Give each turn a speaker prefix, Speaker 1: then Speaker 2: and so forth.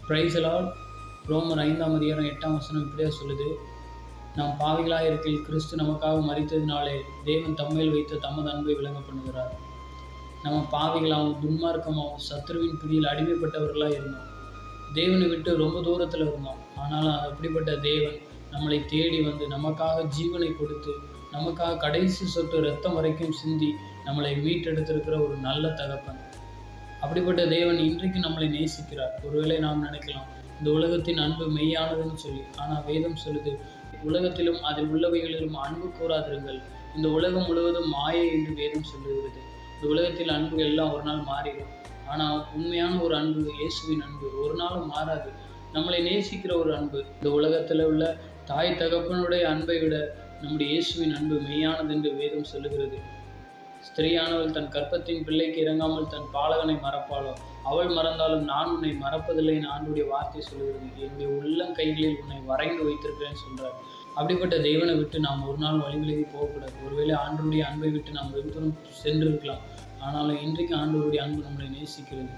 Speaker 1: Price Lord. ரோமர் 5ஆம் அதிகாரம் 8ஆம் வசனம் இப்படியா சொல்லுது, நாம் பாவிகளாக இருக்கையில் கிறிஸ்து நமக்காக மரித்ததினாலே தேவன் தம்மேல் வைத்த தமது அன்பை விளங்க பண்ணுகிறார். நம்ம பாவிகளாகவும் துன்மார்க்கமாகவும் சத்துருவின் பிடியில் அடிமைப்பட்டவர்களாக இருந்தோம். தேவனை விட்டு ரொம்ப தூரத்தில் இருந்தோம். ஆனாலும் அப்படிப்பட்ட தேவன் நம்மளை தேடி வந்து நமக்காக ஜீவனை கொடுத்து நமக்காக கடைசி சொட்டு ரத்தம் வரைக்கும் சிந்தி நம்மளை மீட்டெடுத்திருக்கிற ஒரு நல்ல தகப்பன். அப்படிப்பட்ட தேவன் இன்றைக்கு நம்மளை நேசிக்கிறார். ஒருவேளை நாம் நினைக்கலாம், இந்த உலகத்தின் அன்பு மெய்யானதுன்னு சொல்லி. ஆனால் வேதம் சொல்லுது, உலகத்திலும் அதில் உள்ளவைகளிலும் அன்பு கூறாதிருங்கள், இந்த உலகம் முழுவதும் மாயை என்று வேதம் சொல்லுகிறது. இந்த உலகத்தில் அன்பு எல்லாம் ஒரு நாள் மாறிடும். ஆனால் உண்மையான ஒரு அன்பு, இயேசுவின் அன்பு, ஒரு நாளும் மாறாது. நம்மளை நேசிக்கிற ஒரு அன்பு. இந்த உலகத்தில் உள்ள தாய் தகப்பனுடைய அன்பை விட நம்முடைய இயேசுவின் அன்பு மெய்யானது என்று வேதம் சொல்லுகிறது. ஸ்திரீயானவள் தன் கர்ப்பத்தின் பிள்ளைக்கு இறங்காமல் தன் பாலகனை மறப்பாளோ? அவள் மறந்தாலும் நான் உன்னை மறப்பதில்லை என்று ஆண்டவருடைய வார்த்தை சொல்லுகிறது. என்னுடைய உள்ளங்கைகளில் உன்னை வரைந்து வைத்திருக்கிறேன்னு சொல்றார். அப்படிப்பட்ட தேவனை விட்டு நாம் ஒரு நாள் வழி விலகி போகக்கூடாது. ஒருவேளை ஆண்டவருடைய அன்பை விட்டு நாம் வெகு தூரம் சென்று இருக்கலாம். ஆனாலும் இன்றைக்கு ஆண்டவருடைய அன்பு நம்மளை நேசிக்கிறது.